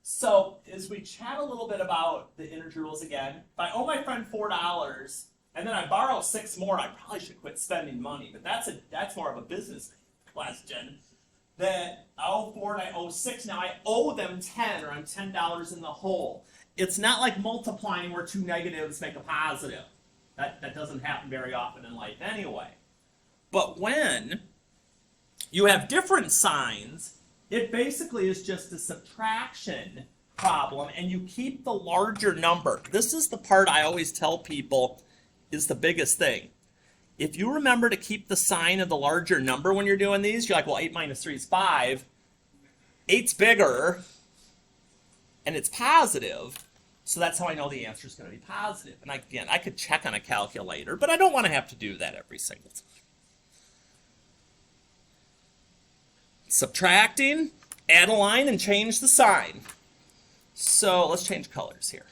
So as we chat a little bit about the integers again, if I owe my friend $4 and then I borrow 6 more, I probably should quit spending money. But that's more of a business question. That I owe 4 and I owe 6. Now I owe them 10, or I'm $10 in the hole. It's not like multiplying where two negatives make a positive. That doesn't happen very often in life anyway. But when you have different signs, it basically is just a subtraction problem, and you keep the larger number. This is the part I always tell people is the biggest thing. If you remember to keep the sign of the larger number when you're doing these, you're like, well, 8 minus 3 is 5. 8's bigger, and it's positive. So that's how I know the answer is going to be positive. And again, I could check on a calculator, but I don't want to have to do that every single time. Subtracting, add a line and change the sign. So let's change colors here.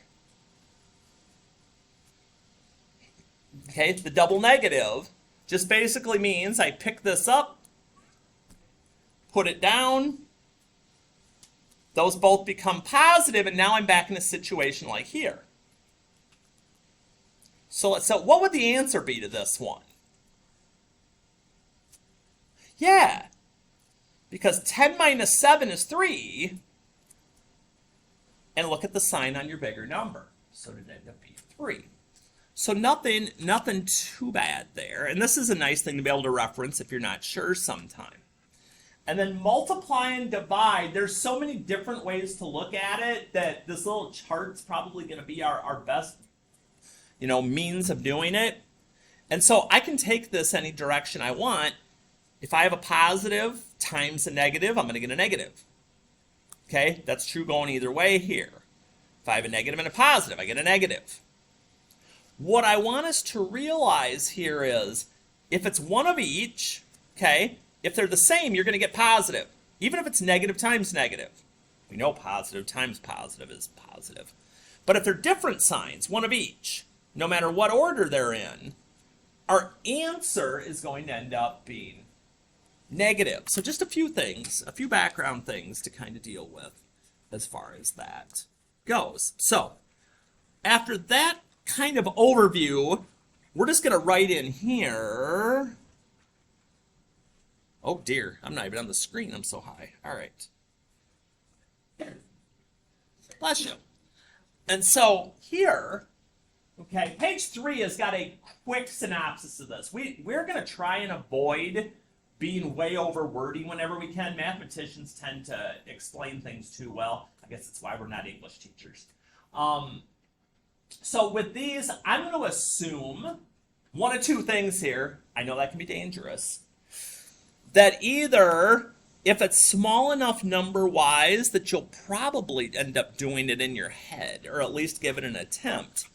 Okay, the double negative just basically means I pick this up, put it down, those both become positive, and now I'm back in a situation like here. So what would the answer be to this one? Yeah, because 10 minus 7 is 3, and look at the sign on your bigger number. So it ended up being 3. So nothing too bad there. And this is a nice thing to be able to reference if you're not sure sometime. And then multiply and divide. There's so many different ways to look at it that this little chart's probably going to be our best, means of doing it. And so I can take this any direction I want. If I have a positive times a negative, I'm going to get a negative. Okay, that's true going either way here. If I have a negative and a positive, I get a negative. What I want us to realize here is, if it's one of each, okay, if they're the same, you're going to get positive, even if it's negative times negative. We know positive times positive is positive. But if they're different signs, one of each, no matter what order they're in, our answer is going to end up being negative. So just a few things, a few background things to kind of deal with as far as that goes. So after that kind of overview, we're just going to write in here. Oh dear, I'm not even on the screen. I'm so high. All right. Bless you. And so here, okay, page 3 has got a quick synopsis of this. We're going to try and avoid being way over wordy whenever we can. Mathematicians tend to explain things too well. I guess that's why we're not English teachers. So with these, I'm going to assume one of two things here. I know that can be dangerous. That either, if it's small enough number-wise, that you'll probably end up doing it in your head, or at least give it an attempt.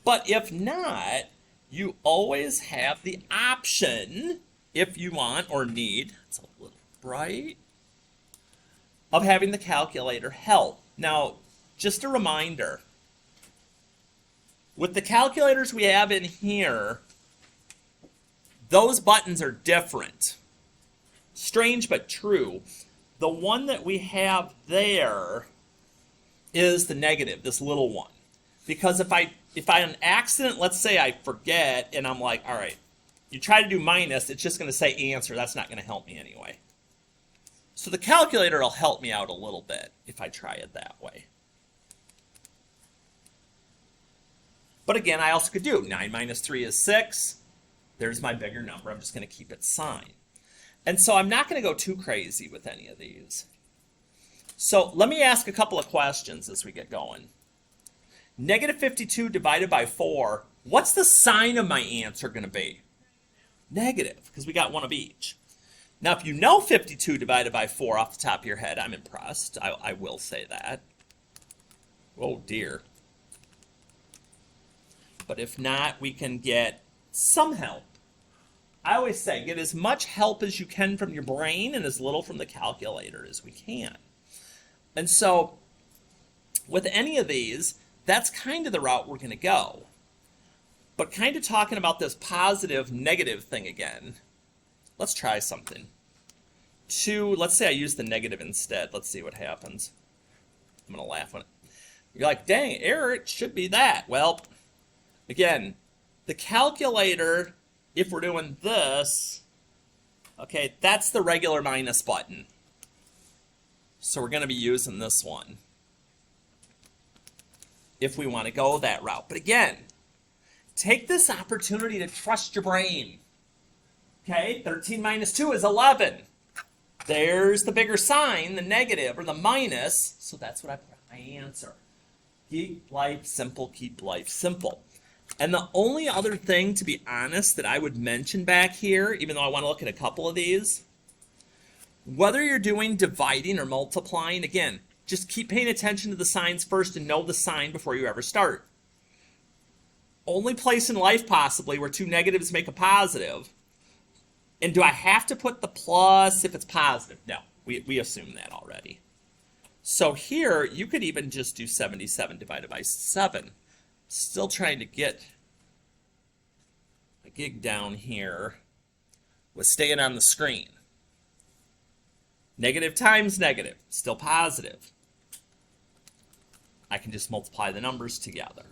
But if not, you always have the option, if you want or need, it's a little bright, of having the calculator help. Now, just a reminder, with the calculators we have in here, those buttons are different. Strange but true. The one that we have there is the negative, this little one. Because if I on accident, let's say I forget and I'm like, all right, you try to do minus, it's just going to say answer. That's not going to help me anyway. So the calculator will help me out a little bit if I try it that way. But again, I also could do 9 minus 3 is 6. There's my bigger number. I'm just going to keep it signed. And so I'm not going to go too crazy with any of these. So let me ask a couple of questions as we get going. Negative 52 divided by 4. What's the sign of my answer going to be? Negative, because we got one of each. Now, if you know 52 divided by 4 off the top of your head, I'm impressed. I will say that. Oh, dear. But if not, we can get some help. I always say, get as much help as you can from your brain and as little from the calculator as we can. And so, with any of these, that's kind of the route we're going to go. But kind of talking about this positive, negative thing again, let's try something. Let's say I use the negative instead. Let's see what happens. I'm going to laugh when you're like, dang, error, it should be that. Well, again, the calculator, if we're doing this, okay, that's the regular minus button. So we're going to be using this one if we want to go that route. But again, take this opportunity to trust your brain. Okay, 13 minus 2 is 11. There's the bigger sign, the negative or the minus. So that's what I put on my answer. Keep life simple, keep life simple. And the only other thing, to be honest, that I would mention back here, even though I want to look at a couple of these, whether you're doing dividing or multiplying, again, just keep paying attention to the signs first and know the sign before you ever start. Only place in life possibly where two negatives make a positive. And do I have to put the plus if it's positive? No, we assume that already. So here, you could even just do 77 divided by 7. Still trying to get a gig down here with staying on the screen. Negative times negative, still positive. I can just multiply the numbers together.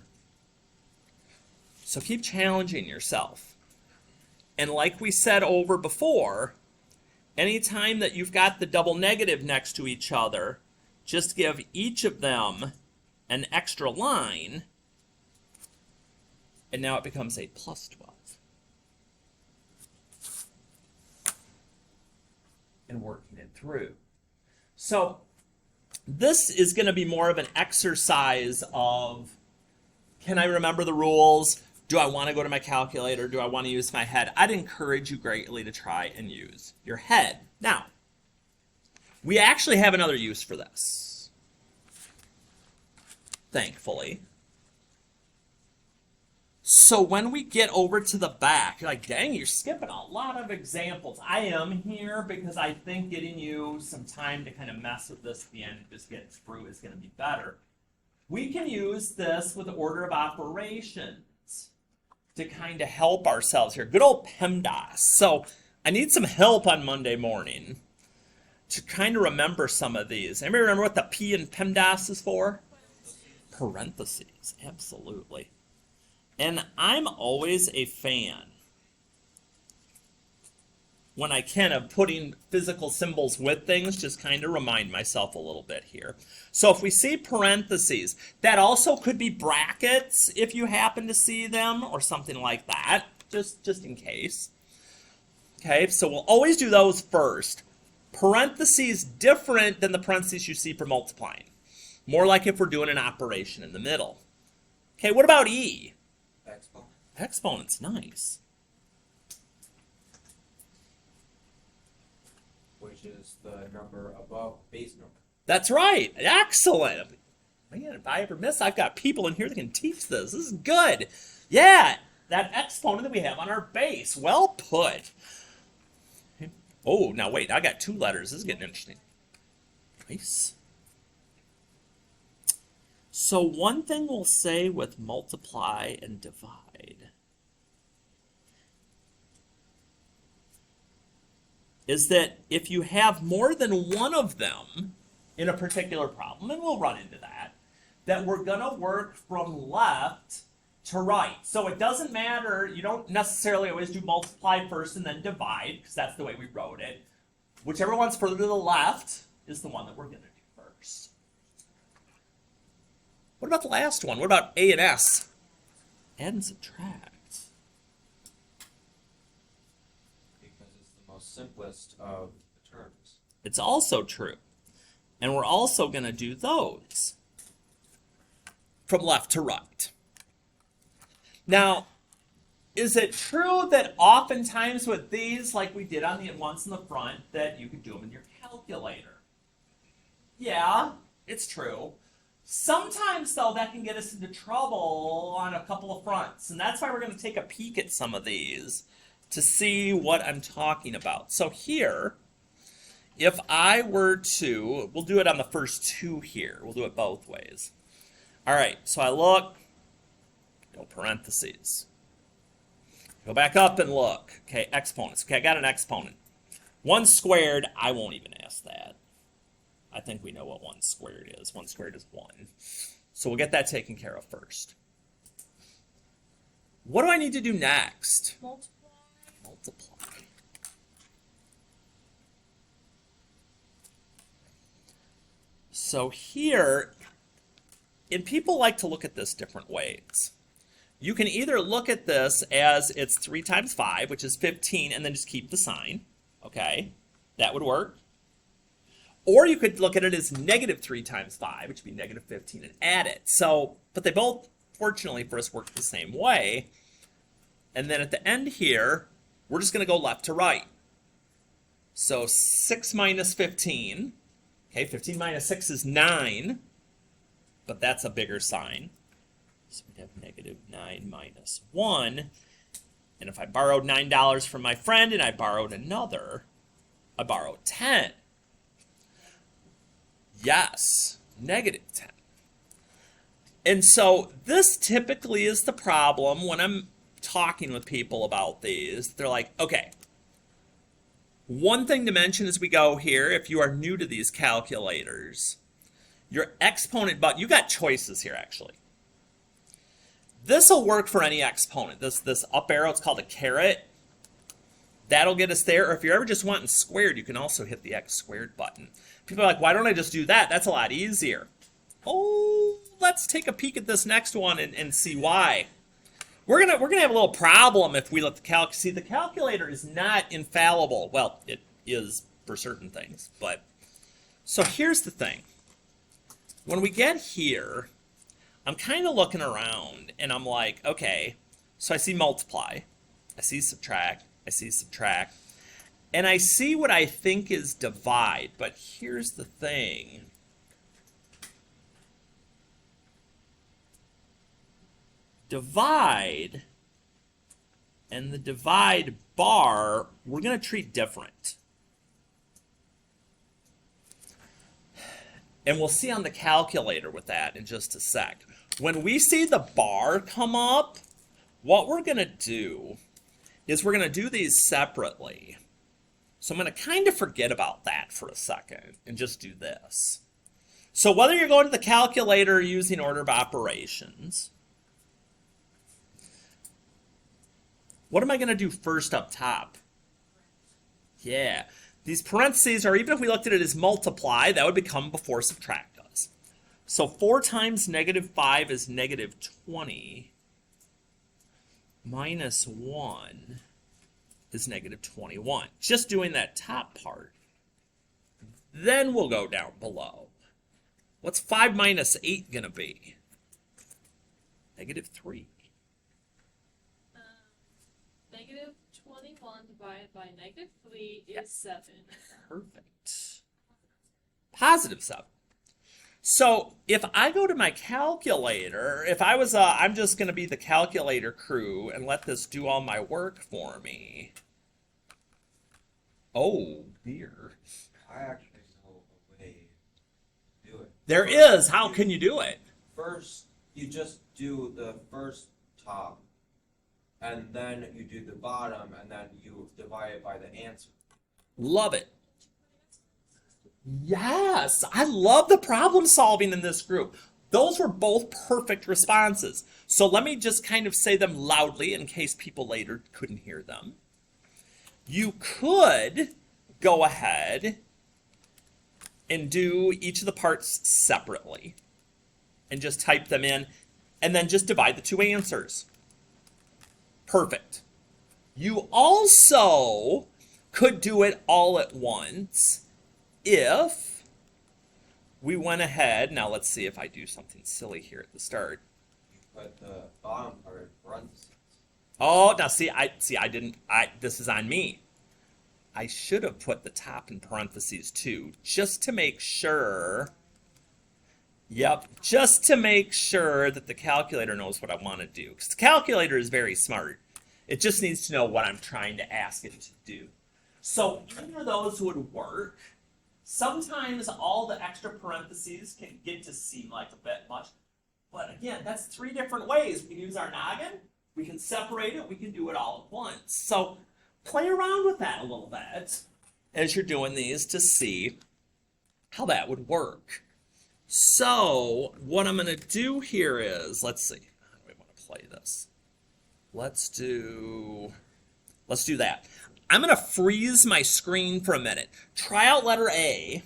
So keep challenging yourself. And like we said over before, anytime that you've got the double negative next to each other, just give each of them an extra line, and now it becomes a plus 12. And working it through. So this is going to be more of an exercise of, can I remember the rules? Do I want to go to my calculator? Do I want to use my head? I'd encourage you greatly to try and use your head. Now, we actually have another use for this. Thankfully. So when we get over to the back, you're like, dang, you're skipping a lot of examples. I am here because I think getting you some time to kind of mess with this at the end and just get through is going to be better. We can use this with order of operations to kind of help ourselves here. Good old PEMDAS. So I need some help on Monday morning to kind of remember some of these. Anybody remember what the P in PEMDAS is for? Parentheses, absolutely. And I'm always a fan, when I can, of putting physical symbols with things, just kind of remind myself a little bit here. So if we see parentheses, that also could be brackets if you happen to see them, or something like that, just in case. Okay, so we'll always do those first. Parentheses different than the parentheses you see for multiplying. More like if we're doing an operation in the middle. Okay, what about E? Exponent. Exponent's nice. Which is the number above base number. That's right. Excellent. Man, if I ever miss, I've got people in here that can teach this. This is good. Yeah, that exponent that we have on our base. Well put. Oh, now wait. I got two letters. This is getting interesting. Nice. So one thing we'll say with multiply and divide is that if you have more than one of them in a particular problem, and we'll run into that we're going to work from left to right. So it doesn't matter, you don't necessarily always do multiply first and then divide, because that's the way we wrote it. Whichever one's further to the left is the one that we're going to do first. What about the last one? What about A and S? Add and subtract. Because it's the most simplest of the terms. It's also true. And we're also going to do those from left to right. Now, is it true that oftentimes with these, like we did on the ones in the front, that you could do them in your calculator? Yeah, it's true. Sometimes, though, that can get us into trouble on a couple of fronts. And that's why we're going to take a peek at some of these to see what I'm talking about. So here, if I were to, we'll do it on the first two here. We'll do it both ways. All right, so I look, go parentheses. Go back up and look. Okay, exponents. Okay, I got an exponent. 1 squared, I won't even ask that. I think we know what 1 squared is. 1 squared is 1. So we'll get that taken care of first. What do I need to do next? Multiply. Multiply. So here, and people like to look at this different ways. You can either look at this as it's 3 times 5, which is 15, and then just keep the sign. Okay, that would work. Or you could look at it as negative 3 times 5, which would be negative 15, and add it. So, but they both, fortunately for us, work the same way. And then at the end here, we're just going to go left to right. So 6 minus 15. Okay, 15 minus 6 is 9, but that's a bigger sign. So we'd have negative 9 minus 1. And if I borrowed $9 from my friend and I borrowed another, I borrowed 10. Yes, negative 10. And so this typically is the problem when I'm talking with people about these. They're like, okay, one thing to mention as we go here, if you are new to these calculators, your exponent, but you got choices here actually. This will work for any exponent. This up arrow, it's called a caret. That'll get us there. Or if you're ever just wanting squared, you can also hit the x squared button. People are like, why don't I just do that? That's a lot easier. Oh, let's take a peek at this next one and see why. We're gonna have a little problem if we let the see, the calculator is not infallible. Well, it is for certain things, but so here's the thing. When we get here, I'm kind of looking around and I'm like, okay, so I see multiply, I see subtract, I see subtract, and I see what I think is divide, but here's the thing. Divide and the divide bar, we're going to treat different. And we'll see on the calculator with that in just a sec. When we see the bar come up, what we're going to do is we're going to do these separately. So I'm going to kind of forget about that for a second and just do this. So whether you're going to the calculator or using order of operations, what am I going to do first up top? Yeah, these parentheses, or even if we looked at it as multiply, that would become before subtract does. So 4 times negative 5 is negative 20. Minus 1 is negative 21. Just doing that top part. Then we'll go down below. What's 5 minus 8 going to be? Negative 3. Negative 21 divided by negative 3 is 7. Perfect. Positive 7. So if I go to my calculator, if I was, I'm just going to be the calculator crew and let this do all my work for me. Oh, dear. I actually know a way to do it. There is. How can you do it? First, you just do the first top, and then you do the bottom, and then you divide it by the answer. Love it. Yes, I love the problem solving in this group. Those were both perfect responses. So let me just kind of say them loudly in case people later couldn't hear them. You could go ahead and do each of the parts separately and just type them in and then just divide the two answers. Perfect. You also could do it all at once if we went ahead. Now let's see if I do something silly here at the start. But the bottom part parentheses. Oh, now see, this is on me. I should have put the top in parentheses too, just to make sure. Yep, just to make sure that the calculator knows what I want to do. Because the calculator is very smart. It just needs to know what I'm trying to ask it to do. So either of those would work. Sometimes all the extra parentheses can get to seem like a bit much. But again, that's 3 different ways. We can use our noggin, we can separate it, we can do it all at once. So play around with that a little bit as you're doing these to see how that would work. So what I'm going to do here is, let's see, how do we want to play this? Let's do that. I'm going to freeze my screen for a minute. Try out letter A,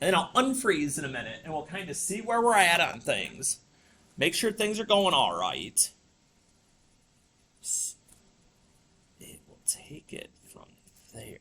and then I'll unfreeze in a minute, and we'll kind of see where we're at on things. Make sure things are going all right. It will take it from there.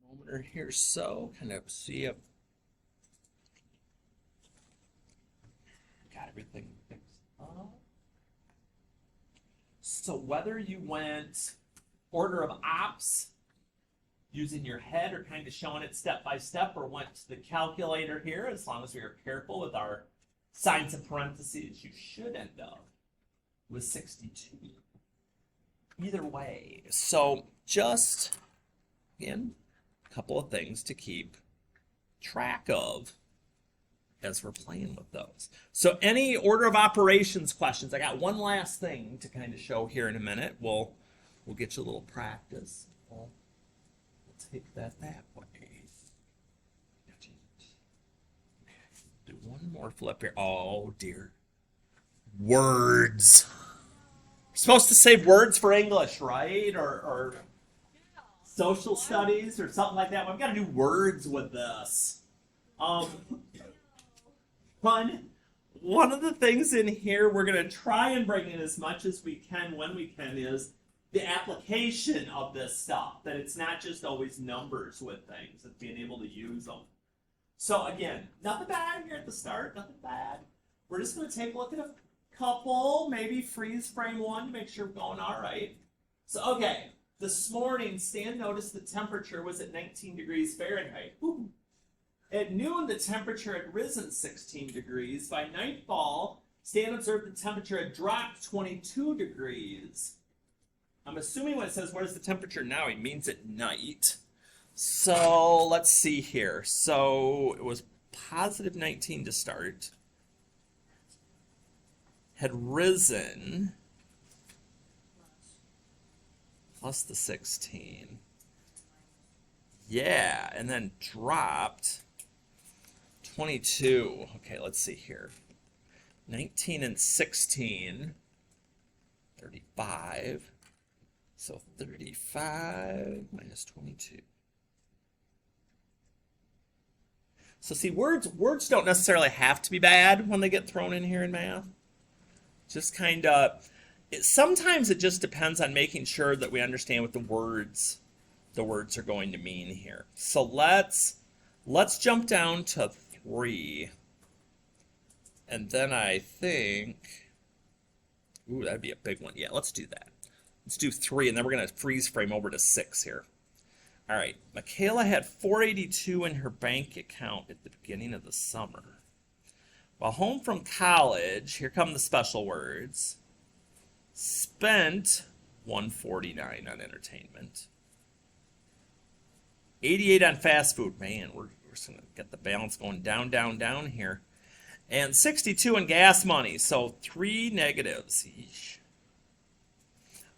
Moment here, so kind of see if got everything fixed up. So whether you went order of ops using your head or kind of showing it step by step, or went to the calculator here, as long as we are careful with our signs and parentheses, you should end up with 62. Either way, so just, again, a couple of things to keep track of as we're playing with those. So any order of operations questions? I got one last thing to kind of show here in a minute. We'll get you a little practice. We'll take that way. Do one more flip here. Oh dear. Words. We're supposed to say words for English, right? Or social studies or something like that. We've got to do words with this. One of the things in here we're going to try and bring in as much as we can when we can is the application of this stuff. That it's not just always numbers with things, it's being able to use them. So again, nothing bad here at the start, nothing bad. We're just going to take a look at a couple, maybe freeze frame one to make sure we're going all right. So okay, this morning Stan noticed the temperature was at 19 degrees Fahrenheit. Ooh. At noon, the temperature had risen 16 degrees. By nightfall, Stan observed the temperature had dropped 22 degrees. I'm assuming when it says, what is the temperature now, he means at night. So let's see here. So it was positive 19 to start. Had risen plus the 16. Yeah, and then dropped 22. Okay, let's see here. 19 and 16. 35. So 35 minus 22. So see, words don't necessarily have to be bad when they get thrown in here in math. Just kind of, sometimes it just depends on making sure that we understand what the words are going to mean here. So let's jump down to 3. And then I think, ooh, that'd be a big one. Yeah, let's do that. Let's do 3, and then we're going to freeze frame over to 6 here. All right, Michaela had $482 in her bank account at the beginning of the summer. While home from college, here come the special words, spent $149 on entertainment. 88 on fast food. Man, we're going to get the balance going down, down, down here. And 62 in gas money, so 3 negatives. Eesh.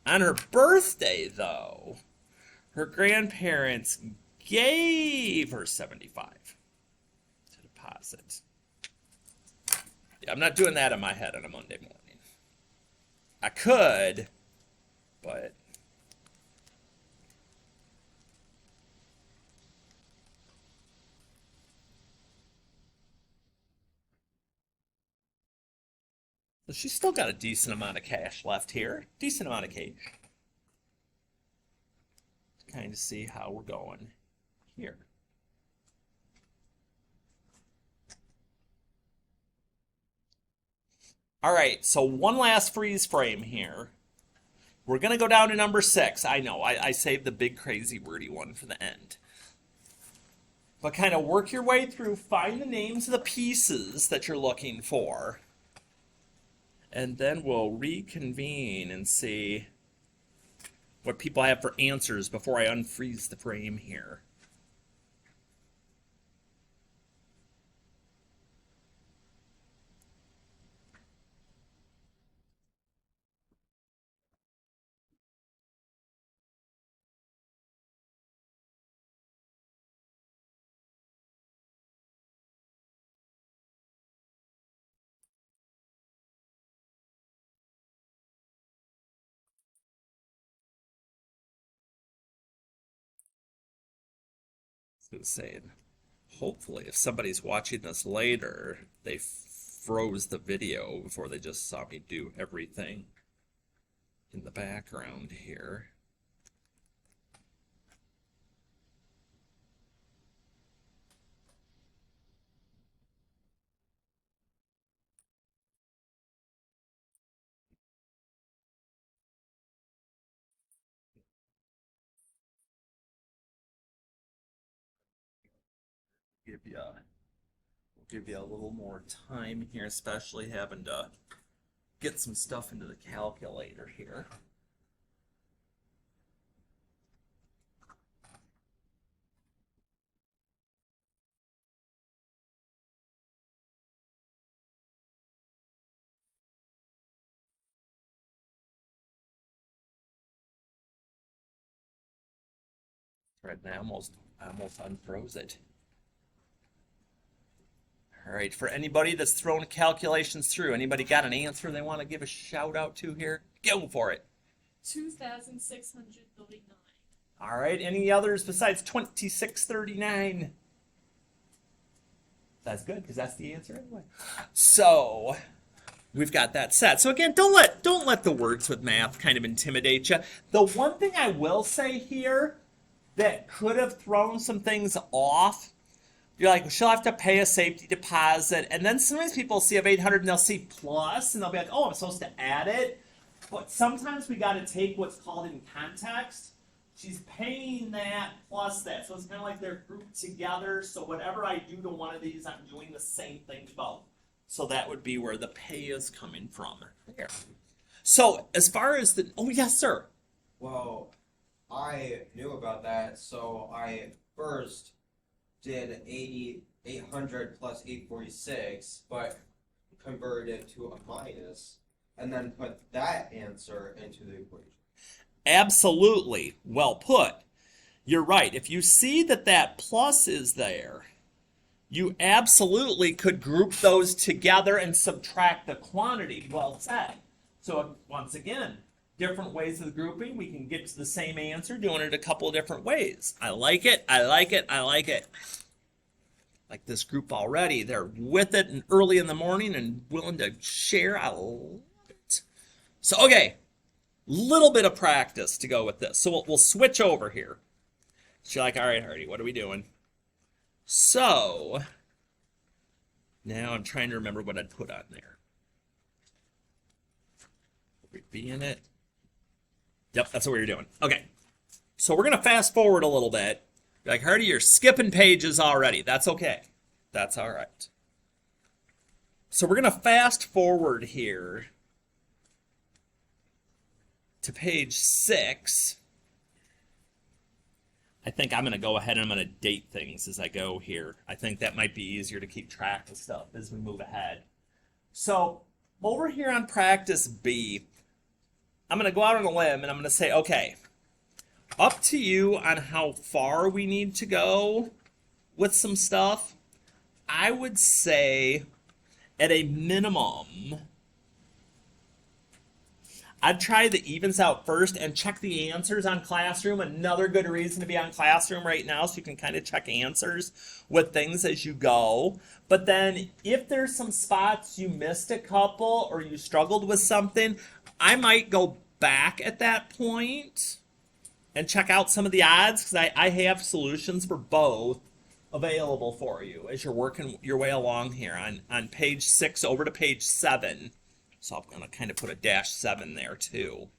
On her birthday, though, her grandparents gave her $75 to deposit. Yeah, I'm not doing that in my head on a Monday morning. I could, but so she's still got a decent amount of cash left here. Decent amount of cash. To kind of see how we're going here. All right, so one last freeze frame here. We're going to go down to number 6. I know, I saved the big crazy wordy one for the end. But kind of work your way through, find the names of the pieces that you're looking for. And then we'll reconvene and see what people have for answers before I unfreeze the frame here. Saying, hopefully, if somebody's watching this later, they froze the video before they just saw me do everything in the background here. Give you a little more time here, especially having to get some stuff into the calculator here. Right now, I almost unfroze it. All right, for anybody that's thrown calculations through, anybody got an answer they want to give a shout out to here? Go for it. 2,639. All right, any others besides 2639? That's good, because that's the answer anyway. So, we've got that set. So again, don't let the words with math kind of intimidate you. The one thing I will say here that could have thrown some things off, you're like, well, she'll have to pay a safety deposit. And then sometimes people see of 800 and they'll see plus, and they'll be like, oh, I'm supposed to add it. But sometimes we got to take what's called in context. She's paying that plus that. So it's kind of like they're grouped together. So whatever I do to one of these, I'm doing the same thing to both. So that would be where the pay is coming from. There. So as far as the, oh, yes, sir. Well, I knew about that, so I first did 800 plus 846, but converted it to a minus, and then put that answer into the equation. Absolutely. Well put. You're right. If you see that that plus is there, you absolutely could group those together and subtract the quantity. Well said. So once again, different ways of the grouping. We can get to the same answer doing it a couple of different ways. I like it. I like it. I like it. Like this group already. They're with it and early in the morning and willing to share. I love it. So, okay. Little bit of practice to go with this. So we'll switch over here. So you're like, all right, Hardy, what are we doing? So, now I'm trying to remember what I'd put on there. Would we be in it? Yep, that's what we were doing. Okay. So we're going to fast forward a little bit. You're like, Hardy, you're skipping pages already. That's okay. That's all right. So we're going to fast forward here to page 6. I think I'm going to go ahead and I'm going to date things as I go here. I think that might be easier to keep track of stuff as we move ahead. So over here on practice B, I'm going to go out on a limb and I'm going to say, okay, up to you on how far we need to go with some stuff. I would say at a minimum, I'd try the evens out first and check the answers on Classroom. Another good reason to be on Classroom right now, so you can kind of check answers with things as you go. But then if there's some spots you missed a couple or you struggled with something, I might go back at that point and check out some of the odds, because I have solutions for both available for you as you're working your way along here on page 6 over to page 7. So I'm going to kind of put a -7 there too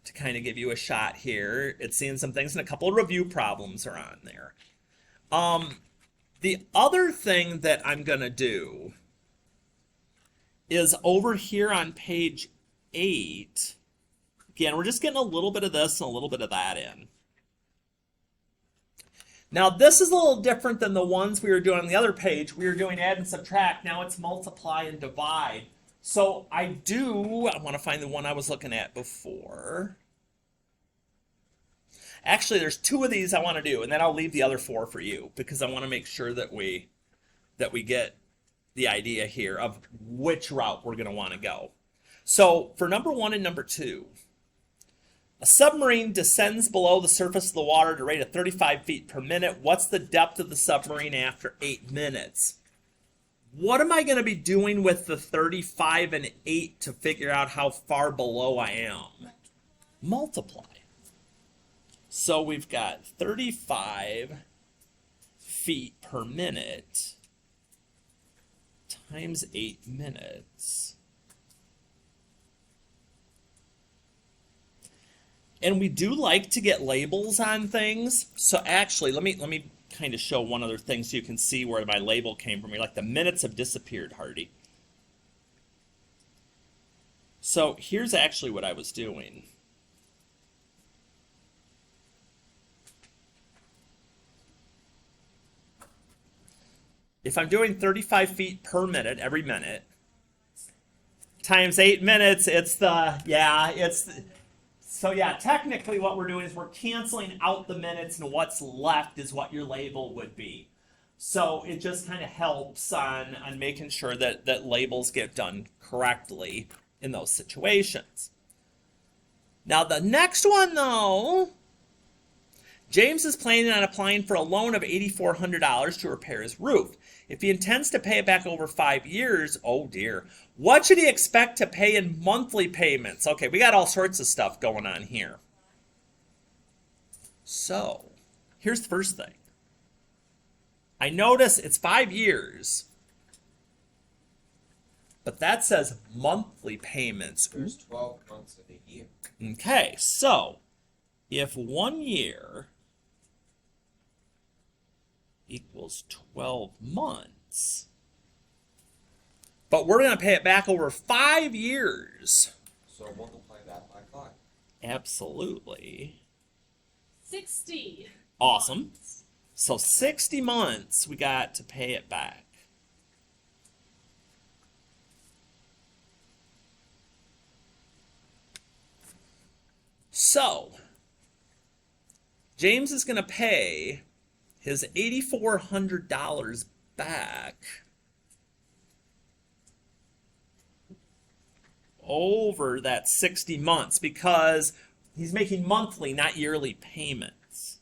to kind of give you a shot here. It's seeing some things, and a couple of review problems are on there. The other thing that I'm going to do is over here on page 8. Again, we're just getting a little bit of this and a little bit of that in. Now, this is a little different than the ones we were doing on the other page. We were doing add and subtract. Now it's multiply and divide. So I want to find the one I was looking at before. Actually, there's 2 of these I want to do, and then I'll leave the other 4 for you because I want to make sure that we get the idea here of which route we're going to want to go. So for number 1 and number 2, a submarine descends below the surface of the water at a rate of 35 feet per minute. What's the depth of the submarine after 8 minutes? What am I going to be doing with the 35 and 8 to figure out how far below I am? Multiply. So we've got 35 feet per minute times 8 minutes. And we do like to get labels on things. So actually, let me kind of show one other thing so you can see where my label came from. Like the minutes have disappeared, Hardy. So here's actually what I was doing. If I'm doing 35 feet per minute every minute times 8 minutes, so yeah, technically what we're doing is we're canceling out the minutes, and what's left is what your label would be. So it just kind of helps on making sure that labels get done correctly in those situations. Now the next one though, James is planning on applying for a loan of $8,400 to repair his roof. If he intends to pay it back over 5 years, oh dear, what should he expect to pay in monthly payments? Okay, we got all sorts of stuff going on here. So, here's the first thing. I notice it's 5 years, but that says monthly payments. There's 12 months in a year. Okay, so if 1 year equals 12 months, but we're going to pay it back over 5 years. So multiply that by 5. Absolutely. 60. Awesome. months. So 60 months we got to pay it back. So James is going to pay his $8,400 back over that 60 months because he's making monthly, not yearly payments.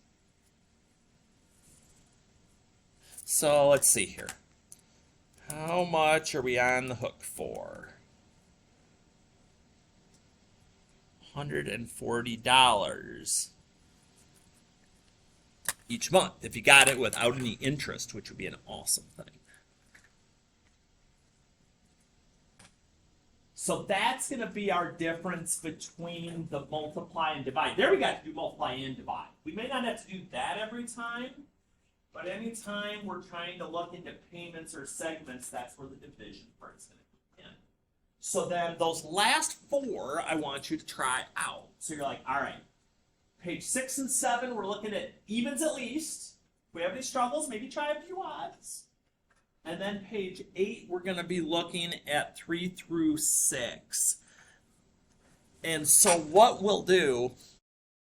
So let's see here. How much are we on the hook for? $140 each month if you got it without any interest, which would be an awesome thing. So that's going to be our difference between the multiply and divide. There we got to do multiply and divide. We may not have to do that every time, but anytime we're trying to look into payments or segments, that's where the division part's going to come in. So then those last 4, I want you to try out. So you're like, all right, page 6 and 7, we're looking at evens at least. If we have any struggles, maybe try a few odds. And then page 8, we're going to be looking at 3 through 6. And so what we'll do